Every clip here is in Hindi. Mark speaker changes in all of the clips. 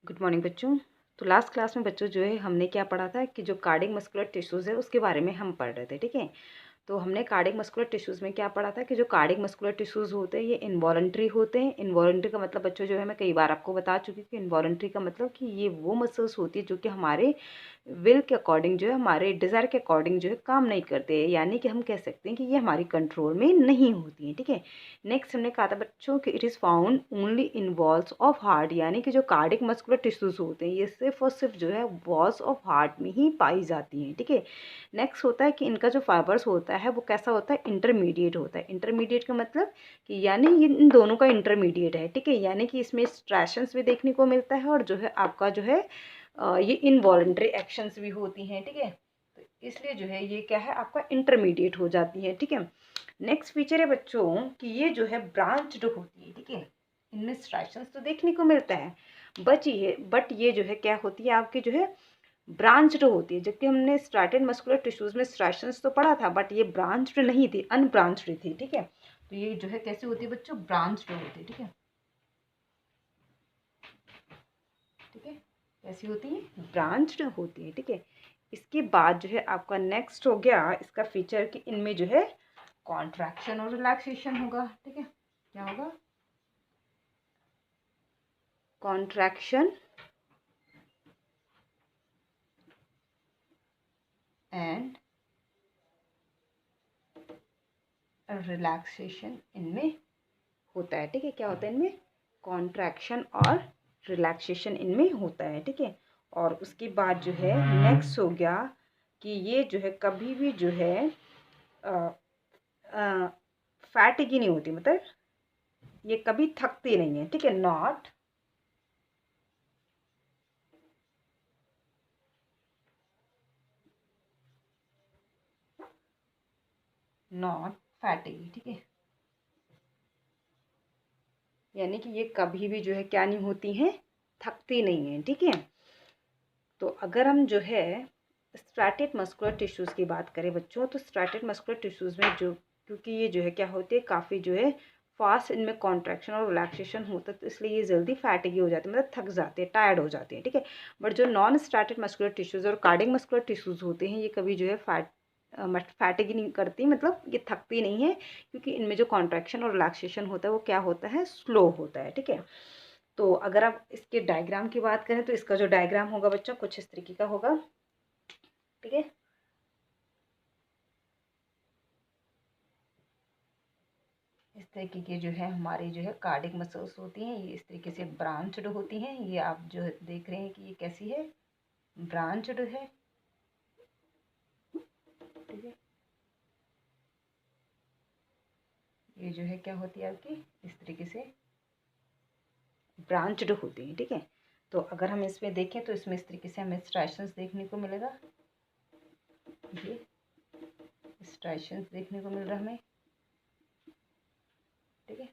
Speaker 1: गुड मॉर्निंग बच्चों। तो लास्ट क्लास में बच्चों जो है हमने क्या पढ़ा था कि जो कार्डियक मस्कुलर टिश्यूज़ है उसके बारे में हम पढ़ रहे थे। ठीक है, तो हमने कार्डियक मस्कुलर टिश्यूज़ में क्या पढ़ा था कि जो कार्डियक मस्कुलर टिश्यूज़ होते हैं ये इनवॉलंटरी होते हैं। इनवॉलंटरी का मतलब बच्चों जो है मैं कई बार आपको बता चुकी हूँ कि इनवॉलंटरी का मतलब कि ये वो मसल्स होती है जो कि हमारे विल के अकॉर्डिंग जो है हमारे डिज़ायर के अकॉर्डिंग जो है काम नहीं करते हैं, यानी कि हम कह सकते हैं कि ये हमारी कंट्रोल में नहीं होती हैं। ठीक है, नेक्स्ट हमने कहा था बच्चों कि it is found only in walls of heart, यानी कि जो कार्डियक मस्कुलर टिश्यूज होते हैं ये सिर्फ और सिर्फ जो है वॉल्स ऑफ हार्ट में ही पाई जाती हैं। ठीक है, नेक्स्ट होता है कि इनका जो फाइबर्स होता है वो कैसा होता है, इंटरमीडिएट होता है। इंटरमीडिएट का मतलब कि यानी ये इन दोनों का इंटरमीडिएट है। ठीक है, यानी कि इसमें स्ट्रैशंस भी देखने को मिलता है और जो है आपका जो है ये इनवॉलंटरी एक्शंस भी होती हैं। ठीक है, तो इसलिए जो है ये क्या है आपका इंटरमीडिएट हो जाती है। ठीक है, नेक्स्ट फीचर है बच्चों कि ये जो है ब्रांच्ड होती है। ठीक है, इनमें स्ट्राइशंस तो देखने को मिलता है बट ये जो है क्या होती है आपकी जो है ब्रांच्ड होती है। जबकि हमने स्ट्राटेड मस्कुलर टिश्यूज में स्ट्राइशंस तो पढ़ा था बट ये ब्रांच्ड नहीं थी, अनब्रांच्ड थी। ठीक है, तो ये जो है कैसी होती है बच्चों, ब्रांच्ड होती है। ठीक है, ठीक है, कैसी होती है, ब्रांच्ड होती है। ठीक है, इसके बाद जो है आपका नेक्स्ट हो गया इसका फीचर कि इनमें जो है कॉन्ट्रैक्शन और रिलैक्सेशन होगा। ठीक है, क्या होगा, कॉन्ट्रैक्शन एंड रिलैक्सेशन इनमें होता है। ठीक है, क्या होता है इनमें, कॉन्ट्रैक्शन और रिलैक्सेशन इनमें होता है। ठीक है, और उसके बाद जो है नेक्स्ट हो गया कि ये जो है कभी भी जो है फैटिगी नहीं होती, मतलब ये कभी थकती नहीं है। ठीक है, नॉट फैटिगी। ठीक है, यानी कि ये कभी भी जो है क्या नहीं होती हैं, थकती नहीं है। ठीक है, तो अगर हम जो है स्ट्रैटेड मस्कुलर टिश्यूज़ की बात करें बच्चों, तो स्ट्रैटेड मस्कुलर टिश्यूज़ में जो, क्योंकि ये जो है क्या होती है काफ़ी जो है फास्ट इनमें कॉन्ट्रैक्शन और रिलैक्सेशन होता है, तो इसलिए ये जल्दी फैटिगी हो जाती है, मतलब थक जाते हैं, टायर्ड हो जाते हैं। ठीक है, बट जो नॉन स्ट्रैटेड मस्कुलर टिश्यूज़ और कार्डियक मस्कुलर टिश्यूज़ होते हैं ये कभी जो है फैटिगी नहीं करती, मतलब ये थकती नहीं है, क्योंकि इनमें जो कॉन्ट्रैक्शन और रिलैक्सेशन होता है वो क्या होता है, स्लो होता है। ठीक है, तो अगर आप इसके डायग्राम की बात करें तो इसका जो डायग्राम होगा बच्चों कुछ इस तरीके का होगा। ठीक है, इस तरीके के जो है हमारी जो है कार्डिक मसल्स होती हैं, ये इस तरीके से ब्रांच्ड होती हैं। ये आप जो देख रहे हैं कि ये कैसी है, ब्रांच्ड है। ठीक है, ये जो है क्या होती है आपकी, इस तरीके से ब्रांच्ड होती है। ठीक है, तो अगर हम इसमें देखें तो इसमें इस तरीके से हमें स्ट्राइशंस देखने को मिलेगा, ये स्ट्राइशंस देखने को मिल रहा है हमें। ठीक है,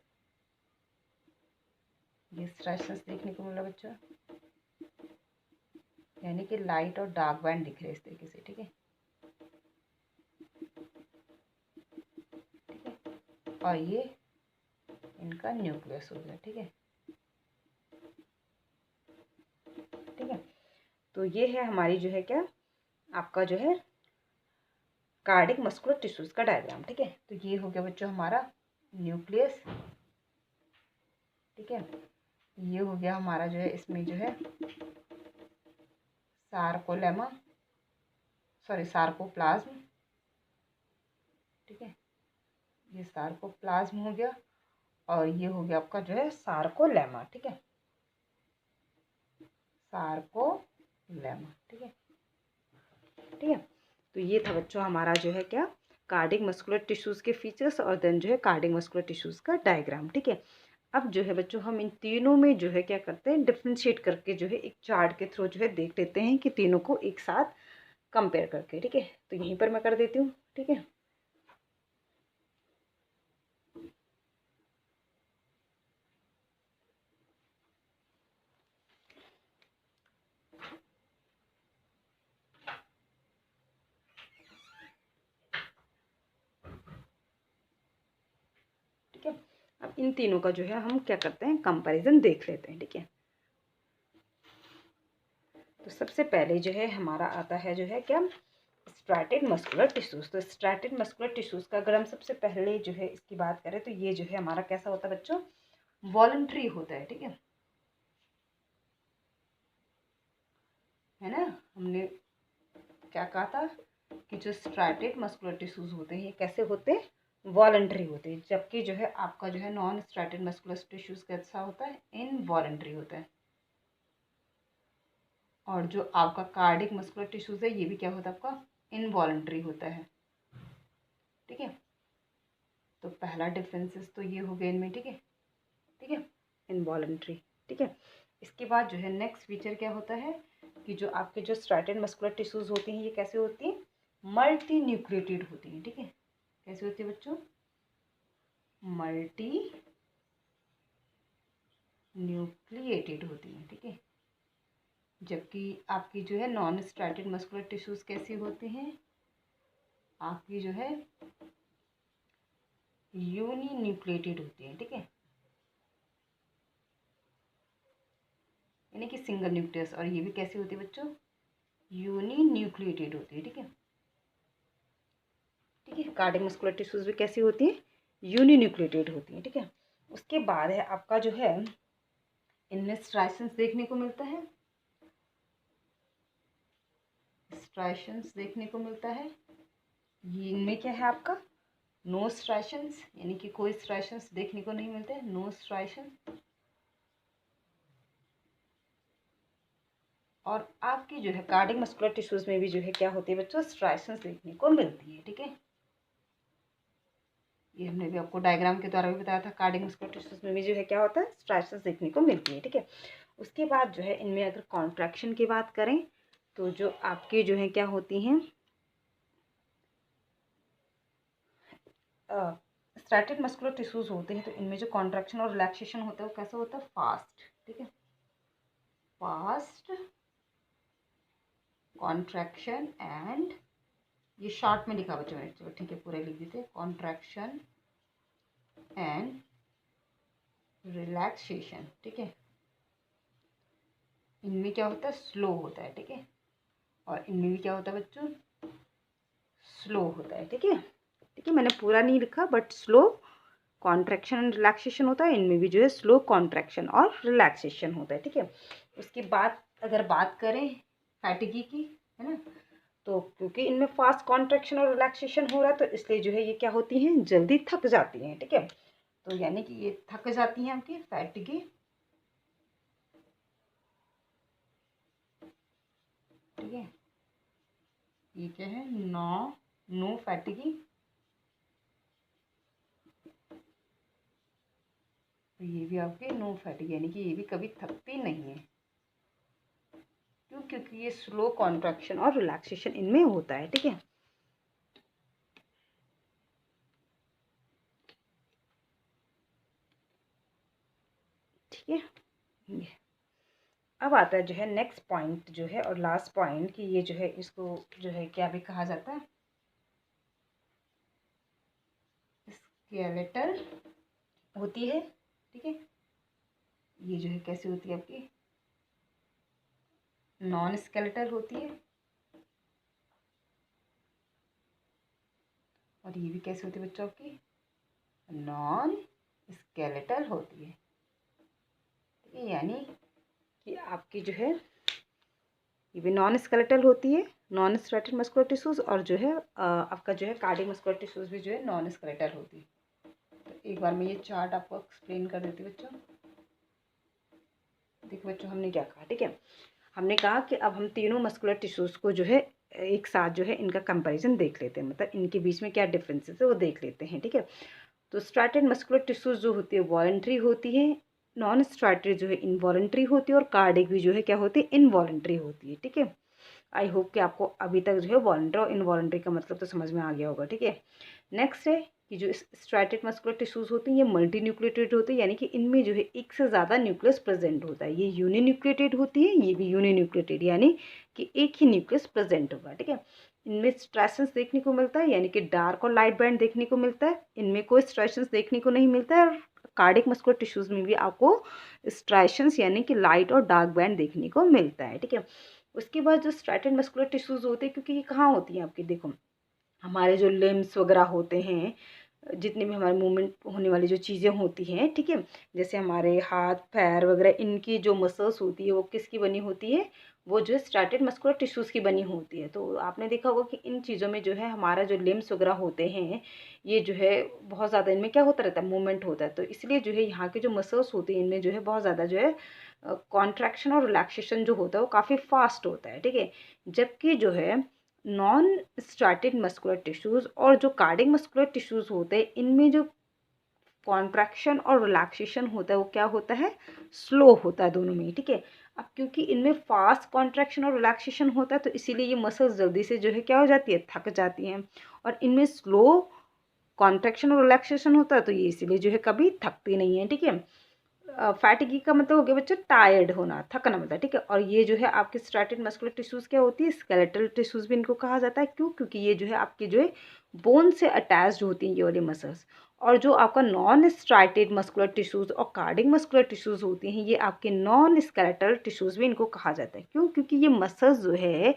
Speaker 1: ये स्ट्राइशंस देखने को मिल रहा है बच्चों, यानी कि लाइट और डार्क बैंड दिख रहे हैं इस तरीके से। ठीक है, ठीक है, और ये इनका न्यूक्लियस हो गया। ठीक है, ठीक है, तो ये है हमारी जो है क्या, आपका जो है कार्डिक मस्कुलर टिश्यूज का डायग्राम। ठीक है, तो ये हो गया बच्चों हमारा न्यूक्लियस। ठीक है, ये हो गया हमारा जो है, इसमें जो है सार्कोलेमा, सॉरी सार्कोप्लाज्म। ठीक है, ये सार्कोप्लाज्म हो गया और ये हो गया आपका जो है सार्कोलेमा। ठीक है, सार्कोलेमा। ठीक है, ठीक है, तो ये था बच्चों हमारा जो है क्या, कार्डिक मस्कुलर टिश्यूज़ के फीचर्स और देन जो है कार्डिक मस्कुलर टिश्यूज़ का डायग्राम। ठीक है, अब जो है बच्चों हम इन तीनों में जो है क्या करते हैं, डिफ्रेंशिएट करके जो है एक चार्ट के थ्रू जो है देख लेते हैं कि तीनों को एक साथ कंपेयर करके। ठीक है, तो यहीं पर मैं कर देती हूँ। ठीक है, ठीक है, अब इन तीनों का जो है हम क्या करते हैं, कंपैरिजन देख लेते हैं। ठीक है, तो सबसे पहले जो है हमारा आता है जो है क्या, स्ट्रैटेड मस्कुलर टिश्यूज़। तो स्ट्रैटेड मस्कुलर टिश्यूज़ का अगर हम सबसे पहले जो है इसकी बात करें तो ये जो है हमारा कैसा होता है बच्चों, वॉलंटरी होता है, ठीक है ना। हमने क्या कहा था कि जो स्ट्रैटेड मस्कुलर टिश्यूज़ होते हैं ये कैसे होते हैं, वॉलंटरी होते हैं, जबकि जो है आपका जो है नॉन स्ट्रैटेड मस्कुलर टिश्यूज़ कैसा होता है, इनवॉलंटरी होता है। और जो आपका कार्डिक मस्कुलर टिश्यूज़ है ये भी क्या होता है आपका, इनवॉलंटरी होता है, ठीक है। तो पहला डिफरेंसेस तो ये हो गए इनमें, ठीक है, इनवॉलंटरी, ठीक है। इसके बाद जो है नेक्स्ट फीचर क्या होता है कि जो आपके जो स्ट्रैटेड मस्कुलर टिश्यूज़ होती हैं ये कैसे होती हैं, मल्टी न्यूक्लिएटेड होती हैं, ठीक है। कैसे होती है बच्चों, मल्टी न्यूक्लिएटेड होती हैं, ठीक है। जबकि आपकी जो है नॉन स्ट्रैटेड मस्कुलर टिश्यूज़ कैसी होती हैं, आपकी जो है यूनी न्यूक्लिएटेड होती हैं, ठीक है, यानी कि सिंगल न्यूक्लियस। और ये भी कैसी होती है बच्चों, यूनी न्यूक्लिएटेड होती है, ठीक है, ठीक है। कार्डिक मस्कुलर टिश्यूज़ भी कैसी होती हैं, यूनी न्यूक्लिएटेड होती हैं, ठीक है। उसके बाद है आपका जो है इनमें स्ट्राइशंस देखने को मिलता है, स्ट्राइशंस देखने को मिलता है। ये इनमें क्या है आपका, नो स्ट्राइशंस, यानी कि कोई स्ट्राइशंस देखने को नहीं मिलते, नो स्ट्राइशन। और आपकी जो है कार्डिक मस्कुलर टिश्यूज़ में भी जो है क्या होती है बच्चों, स्ट्राइशंस देखने को मिलती है, ठीक है। ये हमने भी आपको डायग्राम के द्वारा भी बताया था, कार्डिक मस्कुलर टिश्यूज़ में भी जो है क्या होता है, स्ट्राइशंस देखने को मिलती है, ठीक है। उसके बाद जो है इनमें अगर कॉन्ट्रैक्शन की बात करें तो जो आपकी जो है क्या होती हैं, स्ट्रैटेड मस्कुलर टिश्यूज़ होते हैं तो इनमें जो कॉन्ट्रैक्शन और रिलैक्सेशन होता है वो कैसा होता है, फास्ट, ठीक है, फास्ट कॉन्ट्रैक्शन एंड, ये शॉर्ट में लिखा बच्चों ने, चलो ठीक है पूरा लिख देते, कॉन्ट्रैक्शन एंड रिलैक्सेशन, ठीक है। इनमें क्या होता है, स्लो होता है, ठीक है। और इनमें भी क्या होता है बच्चों, स्लो होता है, ठीक है, ठीक है। मैंने पूरा नहीं लिखा but slow contraction and relaxation होता है, इनमें भी जो है स्लो कॉन्ट्रैक्शन और रिलैक्सेशन होता है, ठीक है। उसके बाद अगर बात करें फैटिगी की, है ना, तो क्योंकि इनमें फास्ट कॉन्ट्रैक्शन और रिलैक्सेशन हो रहा है तो इसलिए जो है ये क्या होती हैं, जल्दी थक जाती हैं, ठीक है। तो यानी कि ये थक जाती हैं आपकी फैटिगी, ठीक है। ये क्या है, नो फैटिगी, तो ये भी आपके नो फैटिगी, यानी कि ये भी कभी थकती नहीं है, क्यों, क्योंकि ये स्लो कॉन्ट्रैक्शन और रिलैक्सेशन इनमें होता है, ठीक है, ठीक है। अब आता है जो है नेक्स्ट पॉइंट जो है और लास्ट पॉइंट कि ये जो है इसको जो है क्या भी कहा जाता है, स्केलेटल होती है, ठीक है। ये जो है कैसी होती है आपकी, नॉन स्केलेटल होती है। और ये भी कैसी होती है बच्चों आपकी, नॉन स्केलेटल होती है, ठीक है। यानी कि आपकी जो है ये भी नॉन स्केलेटल होती है, नॉन स्ट्रैटेड मस्कुलर टिश्यूज़, और जो है आपका जो है कार्डिक मस्कुलर टिश्यूज़ भी जो है नॉन स्केलेटल होती है। तो एक बार मैं ये चार्ट आपको एक्सप्लेन कर देती हूँ बच्चों। देखो बच्चों हमने क्या कहा, ठीक है, हमने कहा कि अब हम तीनों मस्कुलर टिश्यूज़ को जो है एक साथ जो है इनका कंपैरिजन देख लेते हैं, मतलब इनके बीच में क्या डिफरेंसेस है वो देख लेते हैं, ठीक है। तो स्ट्रैटेड मस्कुलर टिश्यूज़ जो होती है वॉलंटरी होती है, नॉन स्ट्रैटेड जो है इनवॉलंटरी होती है, और कार्डिक भी जो है क्या होती है, इनवॉलंटरी होती है, ठीक है। आई होप कि आपको अभी तक जो है वॉलंटरी और इनवॉलंटरी का मतलब तो समझ में आ गया होगा, ठीक है। नेक्स्ट है कि जो स्ट्रैटेड मस्कुलर टिश्यूज़ होती हैं ये मल्टी न्यूक्लिएटेड होती है, यानी कि इनमें जो है एक से ज़्यादा न्यूक्लियस प्रेजेंट होता है, ये यूनि न्यूक्लिएटेड होती है, ये भी यूनि न्यूक्लिएटेड, यानी कि एक ही न्यूक्लियस प्रेजेंट होगा, ठीक है। इनमें स्ट्राइशंस देखने को मिलता है, यानी कि डार्क और लाइट बैंड देखने को मिलता है, इनमें कोई स्ट्राइशंस देखने को नहीं मिलता है। और कार्डिक मस्कुलर टिश्यूज़ में भी आपको स्ट्राइशंस यानी कि लाइट और डार्क बैंड देखने को मिलता है, ठीक है। उसके बाद जो स्ट्रैटेड मस्कुलर टिश्यूज़ होते हैं, क्योंकि ये कहाँ होती हैं आपकी, देखो हमारे जो लिम्स वगैरह होते हैं, जितने भी हमारे मूवमेंट होने वाली जो चीज़ें होती हैं, ठीक है, जैसे हमारे हाथ पैर वगैरह, इनकी जो मसल्स होती है वो किसकी बनी होती है, वो जो है स्ट्रैटेड मस्कुलर टिश्यूज़ की बनी होती है। तो आपने देखा होगा कि इन चीज़ों में जो है हमारा जो लिम्स वगैरह होते हैं, ये जो है बहुत ज़्यादा इनमें क्या होता रहता है, मूवमेंट होता है। तो इसलिए जो है यहाँ के जो मसल्स होते हैं इनमें जो है बहुत ज़्यादा जो है कॉन्ट्रैक्शन और रिलैक्सेशन जो होता है वो काफ़ी फास्ट होता है, ठीक है। जबकि जो है नॉन स्ट्रैटेड मस्कुलर टिश्यूज़ और जो कार्डियक मस्कुलर टिश्यूज़ होते हैं, इनमें जो कॉन्ट्रैक्शन और रिलैक्सेशन होता है वो क्या होता है, स्लो होता है दोनों में, ठीक है। अब क्योंकि इनमें फास्ट कॉन्ट्रैक्शन और रिलैक्सेशन होता है तो इसीलिए ये मसल्स जल्दी से जो है क्या हो जाती है, थक जाती हैं। और इनमें स्लो कॉन्ट्रैक्शन और रिलैक्सेशन होता है तो ये इसीलिए जो है कभी थकती नहीं है, ठीक है। फैटिगी का मतलब हो गया बच्चों टायर्ड होना, थकना मतलब, ठीक है। और ये जो है आपके स्ट्रैटेड मस्कुलर टिश्यूज़ क्या होती है, स्केलेटल टिश्यूज़ भी इनको कहा जाता है। क्यों, क्योंकि ये जो है आपकी जो है बोन से अटैच्ड होती हैं ये वाली मसल्स। और जो आपका नॉन स्ट्रैटेड मस्कुलर टिश्यूज़ और कार्डियक मस्कुलर टिश्यूज़ होती हैं, ये आपके नॉन स्केलेटल टिश्यूज़ भी इनको कहा जाता है। क्यों, क्योंकि ये मसल्स जो है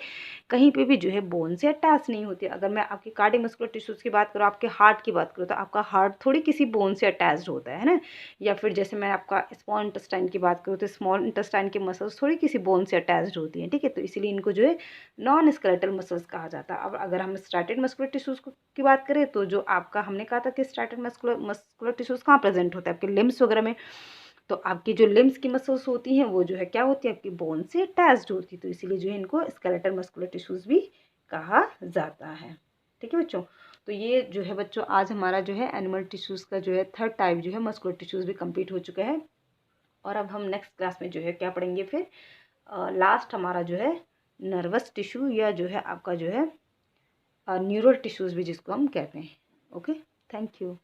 Speaker 1: कहीं पे भी जो है बोन से अटैच नहीं होती है। अगर मैं आपके कार्डियक मस्कुलर टिश्यूज़ की बात करूँ, आपके हार्ट की बात करूँ, तो आपका हार्ट थोड़ी किसी बोन से अटैच्ड होता है ना। या फिर जैसे मैं आपका स्मॉल इंटेस्टाइन की बात करूँ तो स्मॉल इंटेस्टाइन की मसल्स थोड़ी किसी बोन से अटैच्ड होती हैं, ठीक है। तो इसीलिए इनको जो है नॉन स्केलेटल मसल्स कहा जाता है। अब अगर हम स्ट्रैटेड मस्कुलर टिश्यूज़ की बात करें तो जो आपका हमने कहा था कि स्ट्रैटेड मस्कुलर टिश्यूज़ कहाँ प्रेजेंट होता है, आपके लिम्स वगैरह में। तो आपकी जो लिम्स की मसल्स होती हैं वो जो है क्या होती है, आपकी बोन से अटैच्ड होती है। तो इसीलिए जो है इनको स्केलेटल मस्कुलर टिश्यूज़ भी कहा जाता है, ठीक है बच्चों। तो ये जो है बच्चों आज हमारा जो है एनिमल टिश्यूज़ का जो है थर्ड टाइप जो है मस्कुलर टिश्यूज़ भी कंप्लीट हो चुका है। और अब हम नेक्स्ट क्लास में जो है क्या पढ़ेंगे फिर, लास्ट हमारा जो है नर्वस टिश्यू या जो है आपका जो है न्यूरल टिश्यूज़ भी जिसको हम कहते हैं। Okay, thank you.